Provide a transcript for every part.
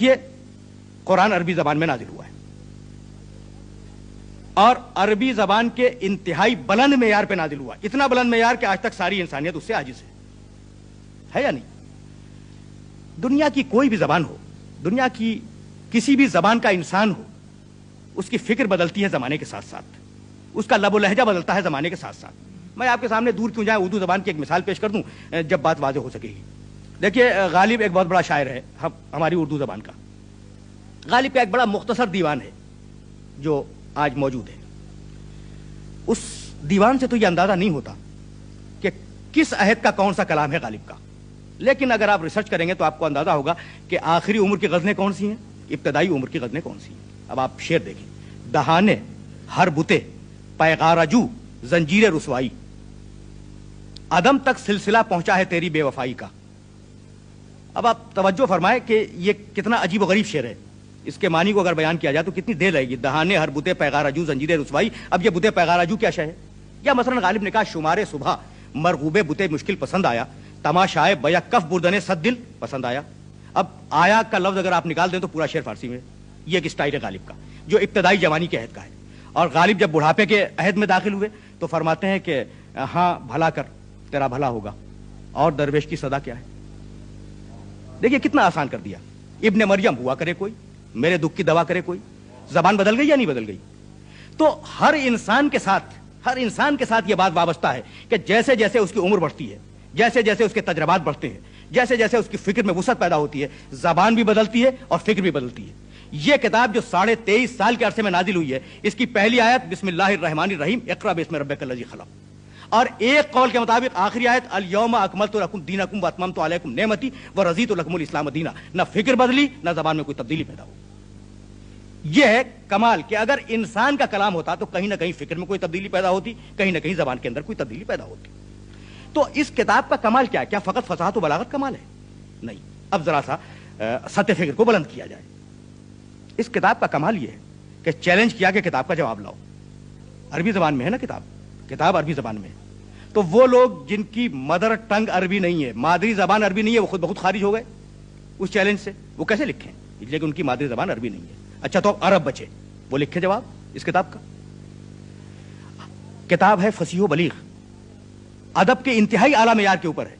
یہ قرآن عربی زبان میں نازل ہوا ہے اور عربی زبان کے انتہائی بلند معیار پہ نازل ہوا، اتنا بلند معیار کہ آج تک ساری انسانیت اس سے عاجز ہے یا نہیں؟ دنیا کی کوئی بھی زبان ہو، دنیا کی کسی بھی زبان کا انسان ہو، اس کی فکر بدلتی ہے زمانے کے ساتھ ساتھ، اس کا لب و لہجہ بدلتا ہے زمانے کے ساتھ ساتھ۔ میں آپ کے سامنے دور کیوں جائیں، اردو زبان کی ایک مثال پیش کر دوں جب بات واضح ہو سکے گی۔ دیکھیے غالب ایک بہت بڑا شاعر ہے ہماری اردو زبان کا۔ غالب کا ایک بڑا مختصر دیوان ہے جو آج موجود ہے۔ اس دیوان سے تو یہ اندازہ نہیں ہوتا کہ کس عہد کا کون سا کلام ہے غالب کا، لیکن اگر آپ ریسرچ کریں گے تو آپ کو اندازہ ہوگا کہ آخری عمر کی غزلیں کون سی ہیں، ابتدائی عمر کی غزلیں کون سی ہیں۔ اب آپ شعر دیکھیں: دہانے ہر بتے پیغار جو زنجیر رسوائی، عدم تک سلسلہ پہنچا ہے تیری بے وفائی کا۔ اب آپ توجہ فرمائیں کہ یہ کتنا عجیب و غریب شعر ہے، اس کے معنی کو اگر بیان کیا جائے تو کتنی دیر لگے گی۔ دہانے ہر بتے پیغار جو زنجیر رسوائی، اب یہ بتے پیغار جو کیا شے ہے؟ یا مثلا غالب نے کہا شمار صبح مرغوبے بتے مشکل پسند آیا، تماشائے بیکف بردنے صد دل پسند آیا۔ اب آیا کا لفظ اگر آپ نکال دیں تو پورا شعر فارسی میں۔ یہ ایک اسٹائل ہے غالب کا جو ابتدائی جوانی کے عہد کا ہے، اور غالب جب بڑھاپے کے عہد میں داخل ہوئے تو فرماتے ہیں کہ ہاں بھلا کر تیرا بھلا ہوگا، اور درویش کی صدا کیا ہے۔ دیکھیے کتنا آسان کر دیا۔ ابن مریم ہوا کرے کوئی، میرے دکھ کی دوا کرے کوئی۔ زبان بدل گئی یا نہیں بدل گئی؟ تو ہر انسان کے ساتھ یہ بات وابستہ ہے کہ جیسے جیسے اس کی عمر بڑھتی ہے، جیسے جیسے اس کے تجربات بڑھتے ہیں، جیسے جیسے اس کی فکر میں وسعت پیدا ہوتی ہے، زبان بھی بدلتی ہے اور فکر بھی بدلتی ہے۔ یہ کتاب جو 23.5 سال کے عرصے میں نازل ہوئی ہے، اس کی پہلی آیت بسم اللہ الرحمن الرحیم اقرأ باسم ربک الذی خلق، اور ایک قول کے مطابق آخری آیت الیوم اکملت لکم دینکم واتممت علیکم نعمتی ورضیت لکم الاسلام دینا۔ نہ فکر بدلی نہ زبان میں کوئی تبدیلی پیدا ہو۔ یہ ہے کمال کہ اگر انسان کا کلام ہوتا تو کہیں نہ کہیں فکر میں کوئی تبدیلی پیدا ہوتی، کہیں نہ کہیں زبان کے اندر کوئی تبدیلی پیدا ہوتی۔ تو اس کتاب کا کمال کیا ہے؟ کیا فقط فصاحت و بلاغت کمال ہے؟ نہیں۔ اب ذرا سا سطح فکر کو بلند کیا جائے۔ اس کتاب کا کمال یہ ہے کہ چیلنج کیا کہ کتاب کا جواب لاؤ۔ عربی زبان میں ہے نا کتاب عربی زبان میں ہے، تو وہ لوگ جن کی مدر ٹنگ عربی نہیں ہے، مادری زبان عربی نہیں ہے، وہ خود بخود خارج ہو گئے اس چیلنج سے۔ وہ کیسے لکھیں لیکن ان کی مادری زبان عربی نہیں ہے؟ اچھا تو عرب بچے، وہ لکھے جواب اس کتاب کا۔ کتاب ہے فصیح و بلیغ، ادب کے انتہائی اعلیٰ معیار کے اوپر ہے،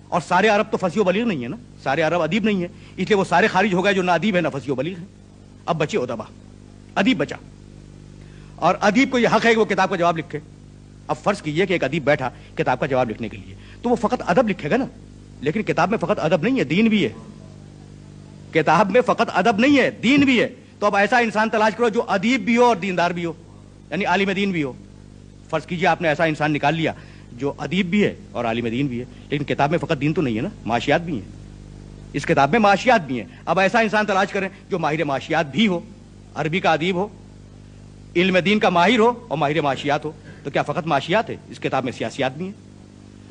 اور سارے عرب تو فصیح و بلیغ نہیں ہے نا، سارے عرب ادیب نہیں ہے، اس لیے وہ سارے خارج ہو گئے جو نہ ادیب ہے نہ فصیح و بلیغ ہے۔ اب بچے ادبا، ادیب بچا، اور ادیب کو یہ حق ہے کہ وہ کتاب کا جواب لکھے۔ اب فرض کیجئے کہ ایک ادیب بیٹھا کتاب کا جواب لکھنے کے لیے، تو وہ فقط ادب لکھے گا نا، لیکن کتاب میں فقط ادب نہیں ہے، دین بھی ہے۔ کتاب میں فقط ادب نہیں ہے، دین بھی ہے۔ تو اب ایسا انسان تلاش کرو جو ادیب بھی ہو اور دیندار بھی ہو، یعنی عالم دین بھی ہو۔ فرض کیجئے آپ نے ایسا انسان نکال لیا جو ادیب بھی ہے اور عالم دین بھی ہے، لیکن کتاب میں فقط دین تو نہیں ہے نا، معاشیات بھی ہیں، اس کتاب میں معاشیات بھی ہیں۔ اب ایسا انسان تلاش کریں جو ماہر معاشیات بھی ہو، عربی کا ادیب ہو، علم دین کا ماہر ہو اور ماہر معاشیات ہو۔ تو کیا فقط معاشیات ہے؟ اس کتاب میں سیاسیات بھی ہیں۔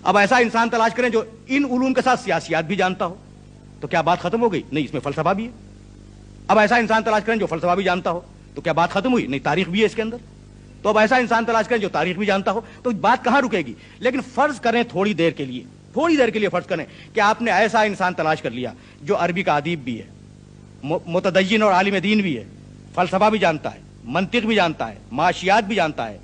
اب ایسا انسان تلاش کریں جو ان علوم کے ساتھ سیاسیات بھی جانتا ہو۔ تو کیا بات ختم ہو گئی؟ نہیں، اس میں فلسفہ بھی ہے۔ اب ایسا انسان تلاش کریں جو فلسفہ بھی جانتا ہو، تو کیا بات ختم ہوئی؟ نہیں، تاریخ بھی ہے اس کے اندر۔ تو اب ایسا انسان تلاش کریں جو تاریخ بھی جانتا ہو، تو بات کہاں رکے گی؟ لیکن فرض کریں تھوڑی دیر کے لیے فرض کریں کہ آپ نے ایسا انسان تلاش کر لیا جو عربی کا ادیب بھی ہے، متدین اور عالم دین بھی ہے، فلسفہ بھی جانتا ہے، منطق بھی جانتا ہے، معاشیات بھی جانتا ہے،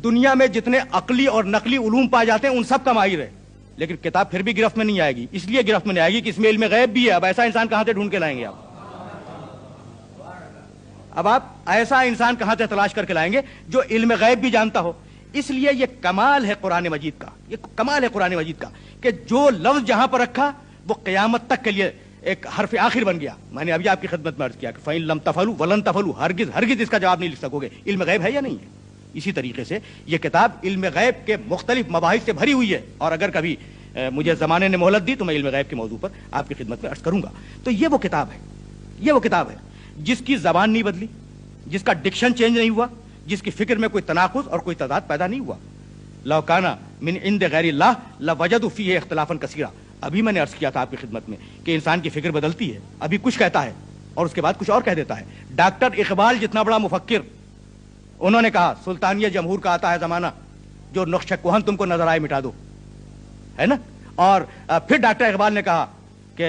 دنیا میں جتنے عقلی اور نقلی علوم پائے جاتے ہیں ان سب کا ماہر ہے، لیکن کتاب پھر بھی گرفت میں نہیں آئے گی۔ اس لیے گرفت میں نہیں آئے گی کہ اس میں علم غیب بھی ہے۔ اب ایسا انسان کہاں سے ڈھونڈ کے لائیں گے آپ؟ اب آپ ایسا انسان کہاں سے تلاش کر کے لائیں گے جو علم غیب بھی جانتا ہو؟ اس لیے یہ کمال ہے قرآن مجید کا، یہ کمال ہے قرآن مجید کا کہ جو لفظ جہاں پر رکھا وہ قیامت تک کے لیے ایک حرف آخر بن گیا۔ میں نے ابھی آپ کی خدمت میں عرض کیا کہ فَإِن لَمْ تَفْعَلُوا وَلَن تَفْعَلُوا، ہرگز اس کا جواب نہیں لکھ سکو گے، علم غیب ہے یا نہیں ہے۔ اسی طریقے سے یہ کتاب علم غیب کے مختلف مباحث سے بھری ہوئی ہے، اور اگر کبھی مجھے زمانے نے مہلت دی تو میں علم غیب کے موضوع پر آپ کی خدمت میں عرض کروں گا۔ تو یہ وہ کتاب ہے جس کی زبان نہیں بدلی، جس کا ڈکشن چینج نہیں ہوا، جس کی فکر میں کوئی تناقض اور کوئی تضاد پیدا نہیں ہوا۔ لو کان من عند غیر اللہ لوجدوا فیہ اختلافا کثیرا۔ ابھی میں نے عرض کیا تھا آپ کی خدمت میں کہ انسان کی فکر بدلتی ہے، ابھی کچھ کہتا ہے اور اس کے بعد کچھ اور کہہ دیتا ہے۔ ڈاکٹر اقبال جتنا بڑا مفکر، انہوں نے کہا سلطانیہ جمہور کا آتا ہے زمانہ، جو نقش کہن تم کو نظر آئے مٹا دو، ہے نا۔ اور پھر ڈاکٹر اقبال نے کہا کہ